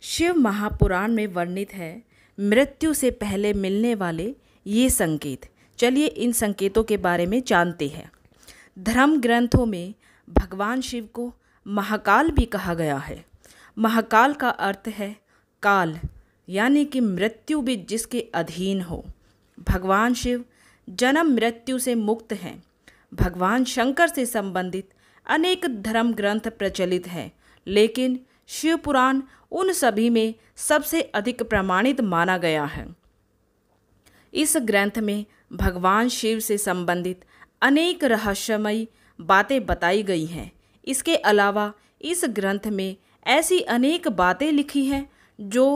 शिव महापुराण में वर्णित है मृत्यु से पहले मिलने वाले ये संकेत। चलिए इन संकेतों के बारे में जानते हैं। धर्म ग्रंथों में भगवान शिव को महाकाल भी कहा गया है। महाकाल का अर्थ है काल, यानी कि मृत्यु भी जिसके अधीन हो। भगवान शिव जन्म मृत्यु से मुक्त हैं। भगवान शंकर से संबंधित अनेक धर्म ग्रंथ प्रचलित हैं, लेकिन शिव पुराण उन सभी में सबसे अधिक प्रमाणित माना गया है। इस ग्रंथ में भगवान शिव से संबंधित अनेक रहस्यमयी बातें बताई गई हैं। इसके अलावा इस ग्रंथ में ऐसी अनेक बातें लिखी हैं जो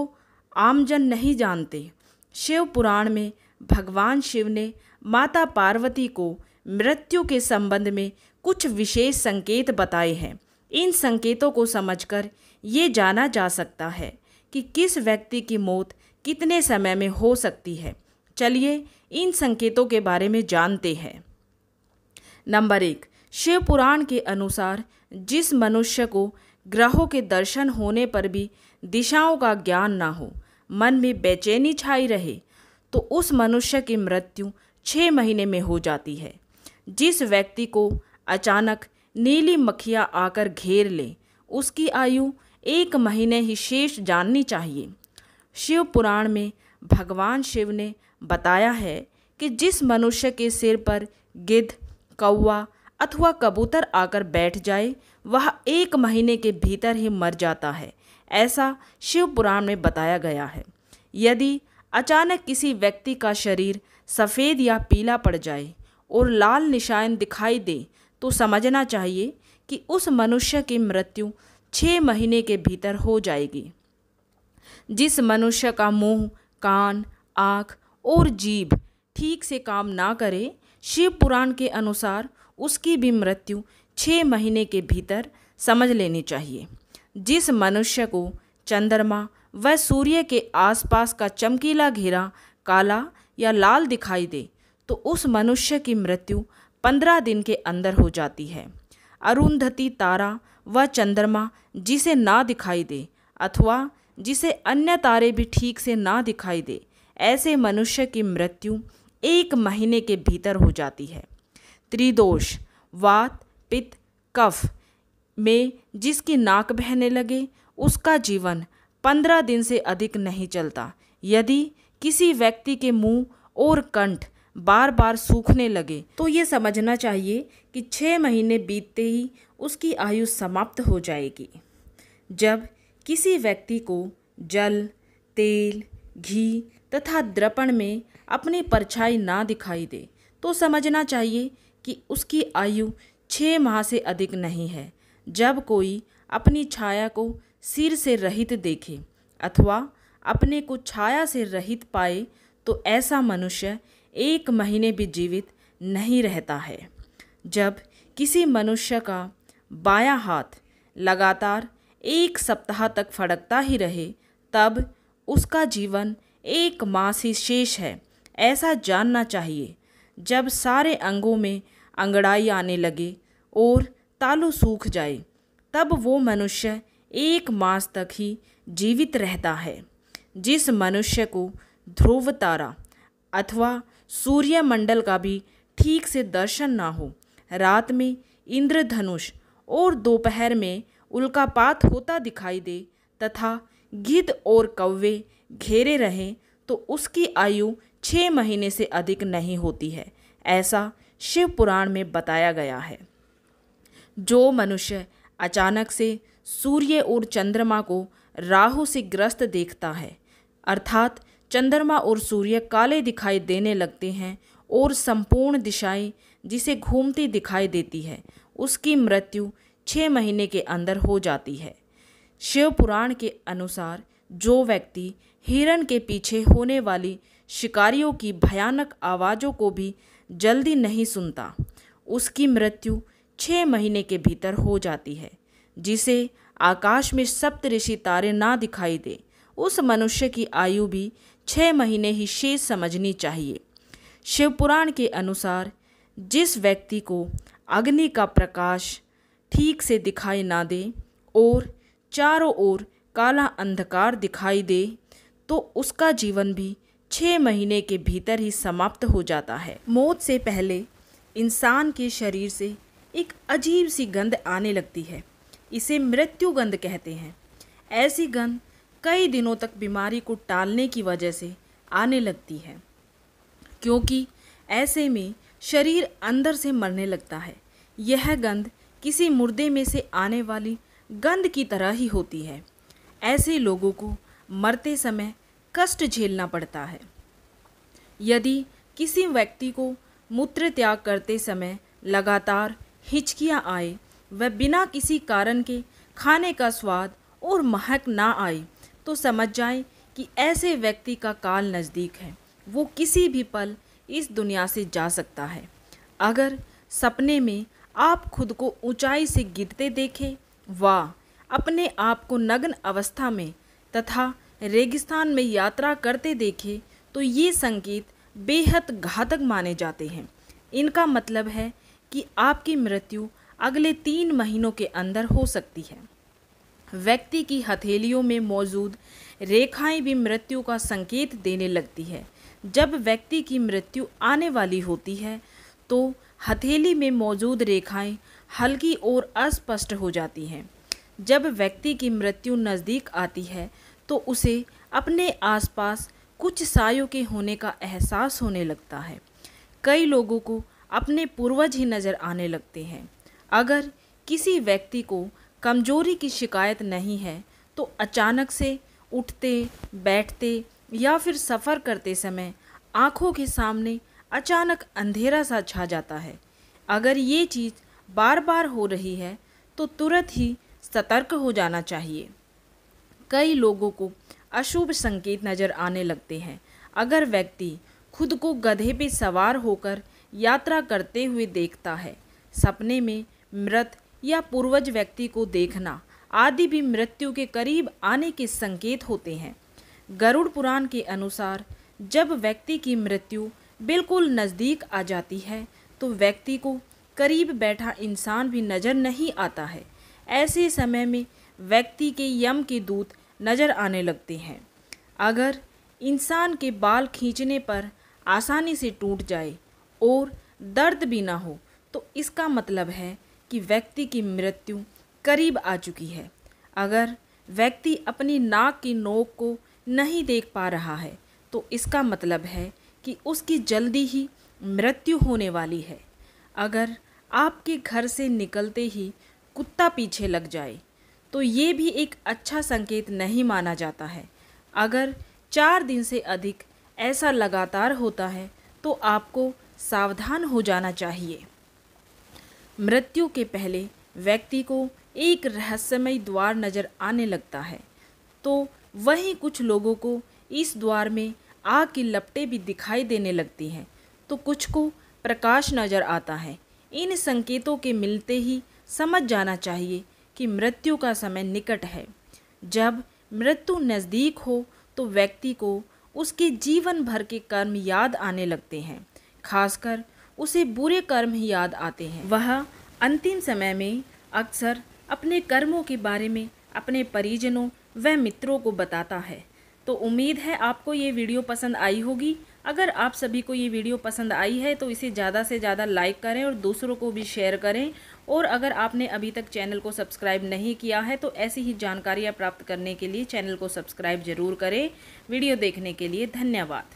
आमजन नहीं जानते। शिव पुराण में भगवान शिव ने माता पार्वती को मृत्यु के संबंध में कुछ विशेष संकेत बताए हैं। इन संकेतों को समझकर ये जाना जा सकता है कि किस व्यक्ति की मौत कितने समय में हो सकती है। चलिए इन संकेतों के बारे में जानते हैं। नंबर 1, शिव पुराण के अनुसार जिस मनुष्य को ग्रहों के दर्शन होने पर भी दिशाओं का ज्ञान ना हो, मन में बेचैनी छाई रहे, तो उस मनुष्य की मृत्यु 6 महीने में हो जाती है। जिस व्यक्ति को अचानक नीली मक्खियाँ आकर घेर ले, उसकी आयु 1 महीने ही शेष जाननी चाहिए। शिव पुराण में भगवान शिव ने बताया है कि जिस मनुष्य के सिर पर गिद्ध, कौवा अथवा कबूतर आकर बैठ जाए, वह 1 महीने के भीतर ही मर जाता है। ऐसा शिव पुराण में बताया गया है। यदि अचानक किसी व्यक्ति का शरीर सफ़ेद या पीला पड़ जाए और लाल निशान दिखाई दे, तो समझना चाहिए कि उस मनुष्य की मृत्यु 6 महीने के भीतर हो जाएगी। जिस मनुष्य का मुंह, कान, आँख और जीभ ठीक से काम ना करे, शिव पुराण के अनुसार उसकी भी मृत्यु 6 महीने के भीतर समझ लेनी चाहिए। जिस मनुष्य को चंद्रमा व सूर्य के आसपास का चमकीला घेरा काला या लाल दिखाई दे, तो उस मनुष्य की मृत्यु 15 दिन के अंदर हो जाती है। अरुंधति तारा व चंद्रमा जिसे ना दिखाई दे अथवा जिसे अन्य तारे भी ठीक से ना दिखाई दे, ऐसे मनुष्य की मृत्यु 1 महीने के भीतर हो जाती है। त्रिदोष, वात, पित्त, कफ में जिसकी नाक बहने लगे, उसका जीवन 15 दिन से अधिक नहीं चलता। यदि किसी व्यक्ति के मुंह और कंठ बार बार सूखने लगे, तो ये समझना चाहिए कि 6 महीने बीतते ही उसकी आयु समाप्त हो जाएगी। जब किसी व्यक्ति को जल, तेल, घी तथा दर्पण में अपनी परछाई ना दिखाई दे, तो समझना चाहिए कि उसकी आयु 6 माह से अधिक नहीं है। जब कोई अपनी छाया को सिर से रहित देखे अथवा अपने को छाया से रहित पाए, तो ऐसा मनुष्य 1 महीने भी जीवित नहीं रहता है। जब किसी मनुष्य का बायां हाथ लगातार 1 सप्ताह तक फड़कता ही रहे, तब उसका जीवन 1 मास ही शेष है, ऐसा जानना चाहिए। जब सारे अंगों में अंगड़ाई आने लगे और तालू सूख जाए, तब वो मनुष्य 1 मास तक ही जीवित रहता है। जिस मनुष्य को ध्रुव तारा अथवा सूर्यमंडल का भी ठीक से दर्शन ना हो, रात में इंद्रधनुष और दोपहर में उल्कापात होता दिखाई दे तथा गिद्ध और कौवे घेरे रहें, तो उसकी आयु 6 महीने से अधिक नहीं होती है। ऐसा शिव पुराण में बताया गया है। जो मनुष्य अचानक से सूर्य और चंद्रमा को राहु से ग्रस्त देखता है, अर्थात चंद्रमा और सूर्य काले दिखाई देने लगते हैं और संपूर्ण दिशाएं जिसे घूमती दिखाई देती है, उसकी मृत्यु 6 महीने के अंदर हो जाती है। शिव पुराण के अनुसार जो व्यक्ति हिरण के पीछे होने वाली शिकारियों की भयानक आवाज़ों को भी जल्दी नहीं सुनता, उसकी मृत्यु 6 महीने के भीतर हो जाती है। जिसे आकाश में सप्तऋषि तारे ना दिखाई दे, उस मनुष्य की आयु भी 6 महीने ही शेष समझनी चाहिए। शिव पुराण के अनुसार जिस व्यक्ति को अग्नि का प्रकाश ठीक से दिखाई ना दे और चारों ओर काला अंधकार दिखाई दे तो उसका जीवन भी 6 महीने के भीतर ही समाप्त हो जाता है। मौत से पहले इंसान के शरीर से एक अजीब सी गंध आने लगती है। इसे मृत्यु गंध कहते हैं। ऐसी गंध कई दिनों तक बीमारी को टालने की वजह से आने लगती है, क्योंकि ऐसे में शरीर अंदर से मरने लगता है। यह गंध किसी मुर्दे में से आने वाली गंध की तरह ही होती है। ऐसे लोगों को मरते समय कष्ट झेलना पड़ता है। यदि किसी व्यक्ति को मूत्र त्याग करते समय लगातार हिचकियाँ आए, वह बिना किसी कारण के खाने का स्वाद और महक ना आए, तो समझ जाएं कि ऐसे व्यक्ति का काल नज़दीक है। वो किसी भी पल इस दुनिया से जा सकता है। अगर सपने में आप खुद को ऊंचाई से गिरते देखें व अपने आप को नग्न अवस्था में तथा रेगिस्तान में यात्रा करते देखें, तो ये संकेत बेहद घातक माने जाते हैं। इनका मतलब है कि आपकी मृत्यु अगले 3 महीनों के अंदर हो सकती है। व्यक्ति की हथेलियों में मौजूद रेखाएं भी मृत्यु का संकेत देने लगती है। जब व्यक्ति की मृत्यु आने वाली होती है तो हथेली में मौजूद रेखाएं हल्की और अस्पष्ट हो जाती हैं। जब व्यक्ति की मृत्यु नज़दीक आती है तो उसे अपने आसपास कुछ सायों के होने का एहसास होने लगता है। कई लोगों को अपने पूर्वज ही नज़र आने लगते हैं। अगर किसी व्यक्ति को कमजोरी की शिकायत नहीं है तो अचानक से उठते बैठते या फिर सफ़र करते समय आँखों के सामने अचानक अंधेरा सा छा जाता है। अगर ये चीज़ बार बार हो रही है तो तुरंत ही सतर्क हो जाना चाहिए। कई लोगों को अशुभ संकेत नज़र आने लगते हैं। अगर व्यक्ति खुद को गधे पे सवार होकर यात्रा करते हुए देखता है, सपने में मृत या पूर्वज व्यक्ति को देखना आदि भी मृत्यु के करीब आने के संकेत होते हैं। गरुड़ पुराण के अनुसार जब व्यक्ति की मृत्यु बिल्कुल नज़दीक आ जाती है तो व्यक्ति को करीब बैठा इंसान भी नज़र नहीं आता है। ऐसे समय में व्यक्ति के यम के दूत नज़र आने लगते हैं। अगर इंसान के बाल खींचने पर आसानी से टूट जाए और दर्द भी ना हो तो इसका मतलब है कि व्यक्ति की मृत्यु करीब आ चुकी है। अगर व्यक्ति अपनी नाक की नोक को नहीं देख पा रहा है तो इसका मतलब है कि उसकी जल्दी ही मृत्यु होने वाली है। अगर आपके घर से निकलते ही कुत्ता पीछे लग जाए तो ये भी एक अच्छा संकेत नहीं माना जाता है। अगर 4 दिन से अधिक ऐसा लगातार होता है तो आपको सावधान हो जाना चाहिए। मृत्यु के पहले व्यक्ति को एक रहस्यमय द्वार नज़र आने लगता है, तो वहीं कुछ लोगों को इस द्वार में आग की लपटें भी दिखाई देने लगती हैं, तो कुछ को प्रकाश नज़र आता है। इन संकेतों के मिलते ही समझ जाना चाहिए कि मृत्यु का समय निकट है। जब मृत्यु नज़दीक हो तो व्यक्ति को उसके जीवन भर के कर्म याद आने लगते हैं, खासकर उसे बुरे कर्म ही याद आते हैं। वह अंतिम समय में अक्सर अपने कर्मों के बारे में अपने परिजनों व मित्रों को बताता है। तो उम्मीद है आपको ये वीडियो पसंद आई होगी। अगर आप सभी को ये वीडियो पसंद आई है तो इसे ज़्यादा से ज़्यादा लाइक करें और दूसरों को भी शेयर करें। और अगर आपने अभी तक चैनल को सब्सक्राइब नहीं किया है तो ऐसी ही जानकारियाँ प्राप्त करने के लिए चैनल को सब्सक्राइब ज़रूर करें। वीडियो देखने के लिए धन्यवाद।